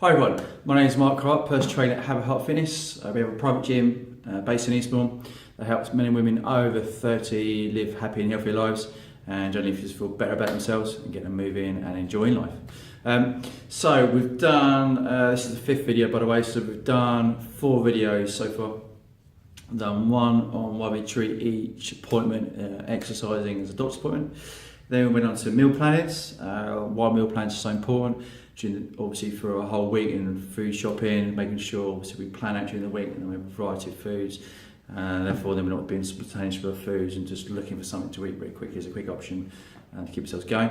Hi everyone, my name is Mark Hart, personal trainer at Hart Fitness. We have a private gym based in Eastbourne that helps men and women over 30 live happy and healthy lives and generally just feel better about themselves and get them moving and enjoying life. So we've done, this is the 5th video by the way, so we've done 4 videos so far. I've done one on why we treat each appointment exercising as a doctor's appointment. Then we went on to meal plannings, why meal plans are so important, obviously for a whole week and food shopping, making sure obviously we plan out during the week and then we have a variety of foods, and therefore then we're not being spontaneous with our foods and just looking for something to eat very quickly as a quick option to keep ourselves going.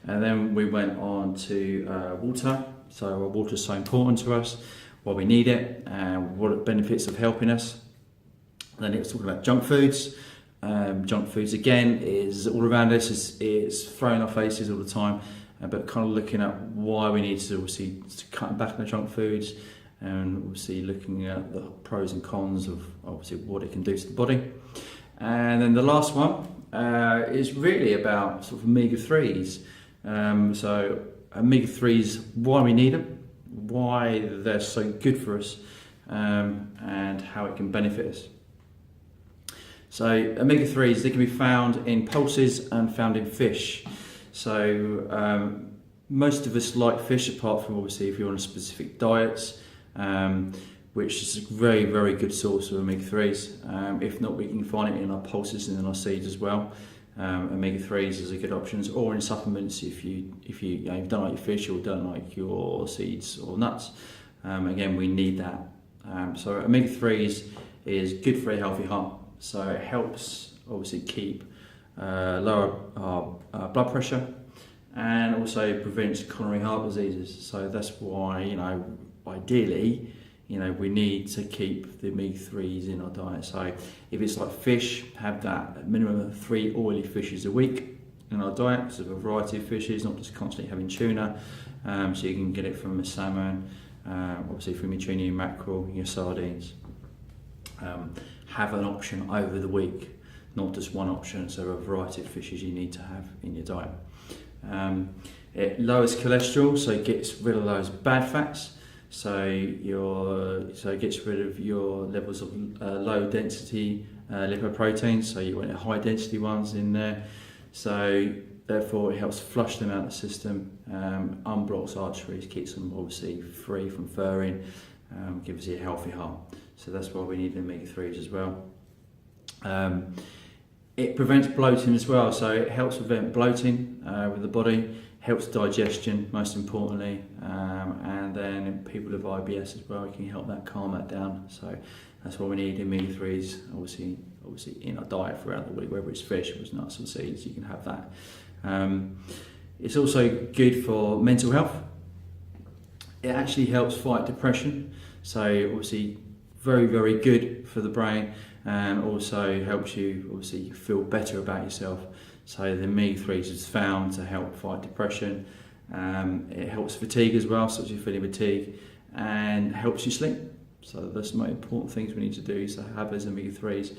And then we went on to water, so water is so important to us, why we need it, and what it benefits of helping us. And then it was talking about junk foods. Junk foods again is all around us, it's thrown in our faces all the time, but kind of looking at why we need to obviously cut back on the junk foods, and obviously looking at the pros and cons of obviously what it can do to the body. And then the last one is really about sort of omega-3s. So omega-3s, why we need them, why they're so good for us, and how it can benefit us. So omega-3s, they can be found in pulses and found in fish. So most of us like fish, apart from obviously if you're on a specific diet, which is a very, very good source of omega-3s. If not, we can find it in our pulses and in our seeds as well. Omega-3s is a good option, or in supplements if you don't like your fish or don't like your seeds or nuts. Again, we need that. So omega-3s is good for a healthy heart. So it helps obviously keep lower blood pressure, and also prevents coronary heart diseases. So that's why, ideally, we need to keep the omega-3s in our diet. So if it's like fish, have that at minimum of 3 oily fishes a week in our diet. So a variety of fishes, not just constantly having tuna. So you can get it from a salmon, obviously from your tuna, your mackerel, your sardines. Have an option over the week, not just one option, so a variety of fishes you need to have in your diet. It lowers cholesterol, so it gets rid of those bad fats, so it gets rid of your levels of low density lipoproteins, so you want high density ones in there, so therefore it helps flush them out of the system, unblocks arteries, keeps them obviously free from furring, gives you a healthy heart. So that's why we need omega-3s as well. It prevents bloating as well, so it helps prevent bloating with the body, helps digestion most importantly, and then in people with IBS as well, it can help that calm that down. So that's why we need omega-3s, obviously in our diet throughout the week, whether it's fish or it's nuts or seeds, you can have that. It's also good for mental health. It actually helps fight depression, so obviously very, very good for the brain, and also helps you obviously feel better about yourself. So the omega-3s is found to help fight depression. It helps fatigue as well, so if you're feeling fatigue, and helps you sleep. So that's the most important things we need to do, so have those omega-3s.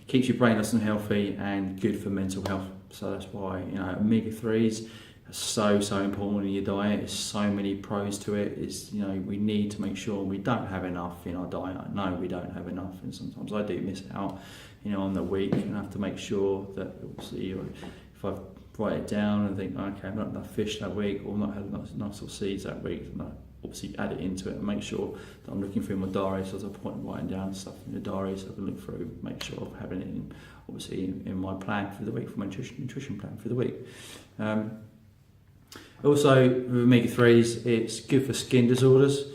Keeps your brain nice and healthy and good for mental health. So that's why omega-3s are so important in your diet. There's so many pros to it. We need to make sure we don't have enough in our diet. No, we don't have enough, and sometimes I do miss out on the week, and I have to make sure that obviously if I write it down and think, okay, I've not had enough fish that week, or not had enough nuts or seeds that week, then I obviously add it into it and make sure that I'm looking through my diary. So there's a point of writing down stuff in the diary, so I can look through, make sure I'm having it in my plan for the week, for my nutrition plan for the week. Also, with omega-3s, it's good for skin disorders.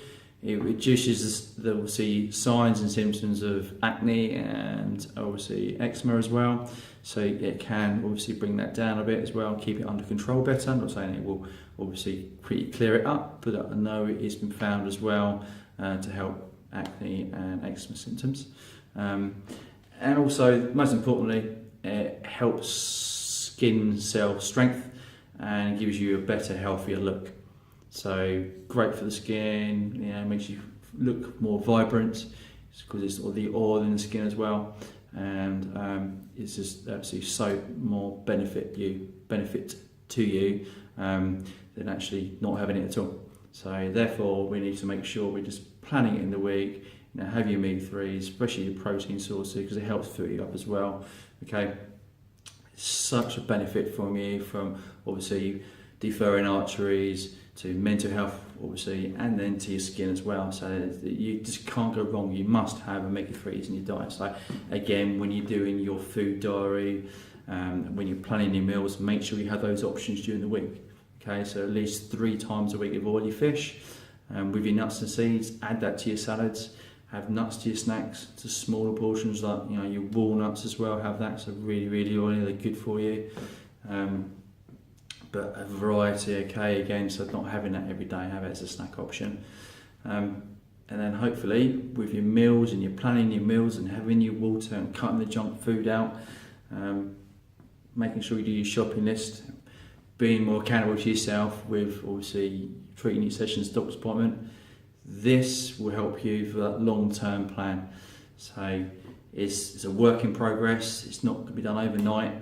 It reduces the obviously signs and symptoms of acne and obviously eczema as well. So it can obviously bring that down a bit as well, keep it under control better. I'm not saying it will obviously pretty clear it up, but I know it has been found as well to help acne and eczema symptoms. And also, most importantly, it helps skin cell strength and gives you a better, healthier look. So great for the skin, makes you look more vibrant, because it's all the oil in the skin as well, and it's just absolutely so more benefit to you than actually not having it at all. So therefore, we need to make sure we're just planning it in the week. Have your omega-3s, especially your protein sources, because it helps fill you up as well. Okay, it's such a benefit from you, from obviously deferring arteries to mental health, obviously, and then to your skin as well. So you just can't go wrong. You must have omega-3s in your diet. So again, when you're doing your food diary, when you're planning your meals, make sure you have those options during the week. Okay, so at least 3 times a week of oily fish, with your nuts and seeds. Add that to your salads. Have nuts to your snacks, to smaller portions, like your walnuts as well. Have that. So really, really oily. They're good for you. But a variety, okay, again, so not having that every day, have it as a snack option. And then hopefully with your meals, and you're planning your meals and having your water and cutting the junk food out, making sure you do your shopping list, being more accountable to yourself with obviously treating your sessions doctor's appointment. This will help you for that long-term plan. So it's a work in progress. It's not going to be done overnight,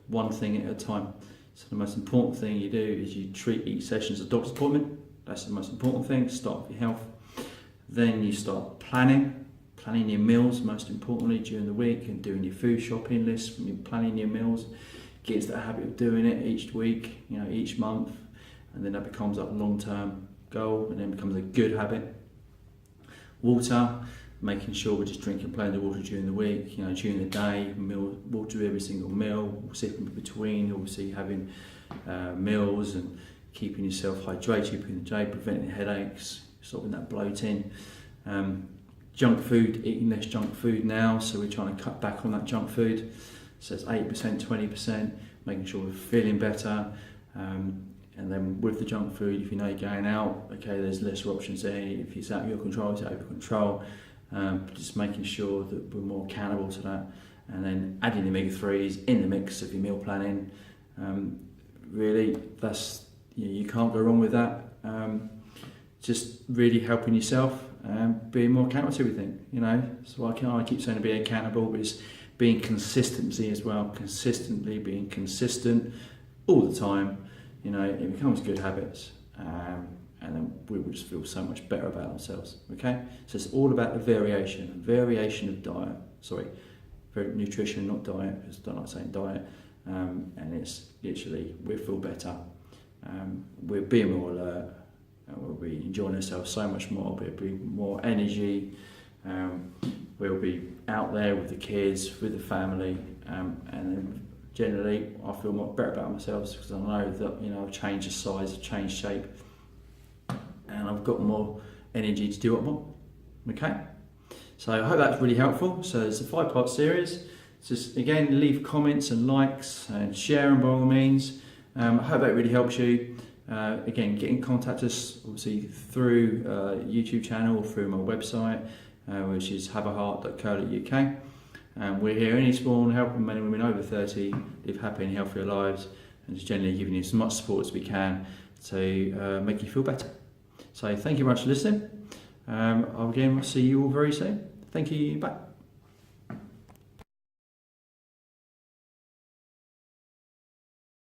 one thing at a time. So the most important thing you do is you treat each session as a doctor's appointment. That's the most important thing, start with your health. Then you start planning your meals, most importantly, during the week, and doing your food shopping list, when you're planning your meals. Get into the habit of doing it each week, each month, and then that becomes a long-term goal, and then becomes a good habit. Water, making sure we're just drinking plenty of water during the week, during the day, water every single meal, sipping in between, obviously having meals and keeping yourself hydrated during the day, preventing headaches, stopping that bloating. Junk food, eating less junk food now, so we're trying to cut back on that junk food. So it's 8%, 20%, making sure we're feeling better. And then with the junk food, if you're going out, okay, there's less options there. If it's out of your control, it's out of your control. Just making sure that we're more accountable to that. And then adding the omega-3s in the mix of your meal planning. Really, that's you can't go wrong with that. Just really helping yourself and being more accountable to everything. So I keep saying to be accountable, but it's being consistency as well. Consistently being consistent all the time. It becomes good habits, and then we will just feel so much better about ourselves. Okay, so it's all about the variation of diet. Sorry, nutrition, not diet, because I don't like saying diet. And it's literally we feel better. We're being more alert. We'll be enjoying ourselves so much more. There'll be more energy. We'll be out there with the kids, with the family, and then generally I feel more better about myself, because I know that I've changed the size, I've changed shape, and I've got more energy to do what I want. Okay, so I hope that's really helpful. So it's a 5-part series. Just again, leave comments and likes and share them by all means. I hope that really helps you. Again, get in contact with us obviously through YouTube channel or through my website, which is haveahart.co.uk. We're here in Eastbourne helping men and women over 30 live happy and healthier lives, and just generally giving you as much support as we can to make you feel better. So thank you very much for listening. I'll again see you all very soon. Thank you. Bye.